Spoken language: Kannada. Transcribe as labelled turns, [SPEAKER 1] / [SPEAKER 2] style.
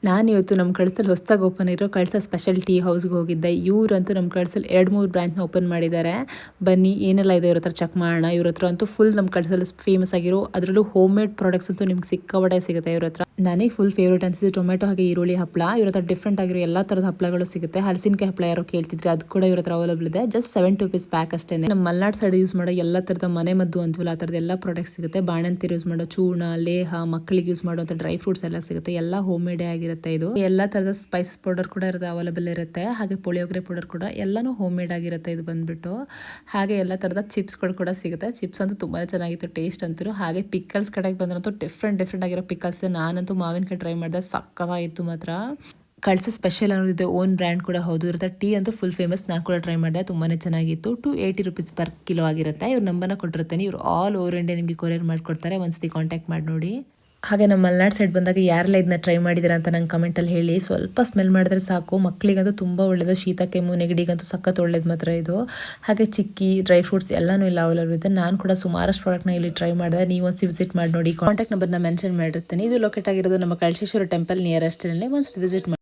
[SPEAKER 1] ನಾನು ಇವತ್ತು ನಮ್ಮ ಕಳಸಲ್ಲಿ ಹೊಸದಾಗಿ ಓಪನ್ ಇರೋ ಕಳಸ ಸ್ಪೆಷಲ್ ಟೀ ಹೌಸ್ಗೆ ಹೋಗಿದ್ದೆ. ಇವರಂತೂ ನಮ್ಮ ಕಳಸಲ್ಲಿ 2-3 ಬ್ರಾಂಚ್ನ ಓಪನ್ ಮಾಡಿದ್ದಾರೆ. ಬನ್ನಿ ಏನೆಲ್ಲ ಇದೆ ಇವ್ರ ಹತ್ರ ಚೆಕ್ ಮಾಡೋಣ. ಇವ್ರ ಹತ್ರ ಅಂತೂ ಫುಲ್ ನಮ್ಮ ಕಳಸಲ್ಲಿ ಫೇಮಸ್ ಆಗಿರೋ ಅದರಲ್ಲೂ ಹೋಮ್ ಮೇಡ್ ಪ್ರಾಡಕ್ಟ್ಸ್ ಅಂತೂ ನಿಮ್ಗೆ ಸಿಕ್ಕಾಪಟ್ಟೆ ಸಿಗುತ್ತೆ ಇವ್ರ ಹತ್ರ. ನನಗೆ ಫುಲ್ ಫೇವ್ರೇಟ್ ಅನಿಸಿದ್ದು ಟೊಮೆಟೊ ಹಾಗೆ ಈರುಳ್ಳಿ ಹಪ್ಪಳ. ಇವ್ರ ಹತ್ರ ಡಿಫ್ರೆಂಟ್ ಆಗಿರೋ ಎಲ್ಲ ಥರದ ಹಪ್ಪಳಗಳು ಸಿಗುತ್ತೆ. ಹಲಸಿನಕಾಯಿ ಹಪ್ಪಳ ಯಾರೋ ಕೇಳ್ತಿದ್ರೆ ಅದು ಕೂಡ ಇವ್ರ ಹತ್ರ ಅವೈಲೇಬಲ್ ಇದೆ. ಜಸ್ಟ್ 70 ರೂಪೀಸ್ ಪ್ಯಾಕ್ ಅಷ್ಟೇ. ನಮ್ಮ ಮಲೆನಾಡು ಸೈಡ್ ಯೂಸ್ ಮಾಡೋ ಎಲ್ಲ ಥರದ ಮನೆ ಮದ್ದು ಅಂತೀವಲ್ಲ ಆ ಥರದ ಎಲ್ಲ ಪ್ರಾಡಕ್ಟ್ಸ್ ಸಿಗುತ್ತೆ. ಬಾಣಂತಿರು ಯೂಸ್ ಮಾಡೋ ಚೂರ್ಣ, ಲೇಹ, ಮಕ್ಕಳಿಗೆ ಯೂಸ್ ಮಾಡುವಂಥ ಡ್ರೈ ಫ್ರೂಟ್ಸ್ ಎಲ್ಲ ಸಿಗುತ್ತೆ. ಎಲ್ಲ ಹೋಮ್ ಮೇಡೇ ಆಗಿರುತ್ತೆ. ಇದು ಎಲ್ಲ ಥರದ ಸ್ಪೈಸಸ್ ಪೌಡರ್ ಕೂಡ ಇರುತ್ತೆ, ಅವೈಲೇಬಲ್ ಇರುತ್ತೆ. ಹಾಗೆ ಪುಳಿಯೋಗರೆ ಪೌಡರ್ ಕೂಡ ಎಲ್ಲನೂ ಹೋಮ್ ಮೇಡ್ ಆಗಿರುತ್ತೆ ಇದು ಬಂದ್ಬಿಟ್ಟು. ಹಾಗೆ ಎಲ್ಲ ಥರದ ಚಿಪ್ಸ್ಗಳು ಕೂಡ ಸಿಗುತ್ತೆ. ಚಿಪ್ಸ್ ಅಂತೂ ತುಂಬಾ ಚೆನ್ನಾಗಿತ್ತು ಟೇಸ್ಟ್ ಅಂತೂ. ಹಾಗೆ ಪಿಕಲ್ಸ್ ಕಡೆಗೆ ಬಂದ್ರಂತೂ ಡಿಫ್ರೆಂಟ್ ಆಗಿರೋ ಪಿಕಲ್ಸ್. ನಾನಂತೂ ಮಾವಿನಕಾಯಿ ಟ್ರೈ ಮಾಡಿದೆ, ಸಕ್ಕತ್ತಾಗಿತ್ತು ಮಾತ್ರ. ಕಳಸ ಸ್ಪೆಷಲ್ ಅನ್ನೋದು ಓನ್ ಬ್ರ್ಯಾಂಡ್ ಕೂಡ ಹೌದು. ಇರುತ್ತೆ ಟೀ ಅಂತೂ ಫುಲ್ ಫೇಮಸ್. ನಾನು ಕೂಡ ಟ್ರೈ ಮಾಡಿದೆ, ತುಂಬಾ ಚೆನ್ನಾಗಿತ್ತು. 280 ರೂಪೀಸ್ ಪರ್ ಕಿಲೋ ಆಗಿರುತ್ತೆ. ಇವ್ರ ನಂಬರ್ನ ಕೊಟ್ಟಿರ್ತೇನೆ. ಇವ್ರು ಆಲ್ ಓವರ್ ಇಂಡಿಯಾ ನಿಮಗೆ ಕೊರಿಯರ್ ಮಾಡಿಕೊಡ್ತಾರೆ. ಒಂದ್ಸತಿ ಕಾಂಟ್ಯಾಕ್ಟ್ ಮಾಡಿ ನೋಡಿ. ಹಾಗೆ ನಮ್ಮ ಮಲೆನಾಡು ಸೈಡ್ ಬಂದಾಗ ಯಾರೆಲ್ಲ ಇದನ್ನ ಟ್ರೈ ಮಾಡಿದ್ದೀರಾ ಅಂತ ನಂಗೆ ಕಮೆಂಟಲ್ಲಿ ಹೇಳಿ. ಸ್ವಲ್ಪ ಸ್ಮೆಲ್ ಮಾಡಿದ್ರೆ ಸಾಕು, ಮಕ್ಕಳಿಗಂತೂ ತುಂಬ ಒಳ್ಳೆಯದು. ಶೀತ ಕೆಮ್ಮು ನೆಗಡಿಗಂತೂ ಸಖತ್ ಒಳ್ಳೇದು ಮಾತ್ರ ಇದು. ಹಾಗೆ ಚಿಕ್ಕಿ ಡ್ರೈ ಫ್ರೂಟ್ಸ್ ಎಲ್ಲನೂ ಇಲ್ಲ ಅವೈಲೇಬಲ್ ಇದೆ. ನಾನು ಕೂಡ ಸುಮಾರಷ್ಟು ಪ್ರಾಡಕ್ಟ್ನ ಇಲ್ಲಿ ಟ್ರೈ ಮಾಡಿದೆ. ನೀವು ಒಂದ್ಸತಿ ವಿಸಿಟ್ ಮಾಡಿ ನೋಡಿ. ಕಾಂಟ್ಯಾಕ್ಟ್ ನಂಬರ್ನ ಮೆನ್ಷನ್ ಮಾಡಿರ್ತೀನಿ. ಇದು ಲೊಕೇಟ್ ಆಗಿರೋದು ನಮ್ಮ ಕಳಸೇಶ್ವರ ಟೆಂಪಲ್ ನಿಯರೆಸ್ಟ್ನಲ್ಲಿ. ಒಂದ್ಸತಿ ವಿಸಿಟ್ ಮಾಡಿ.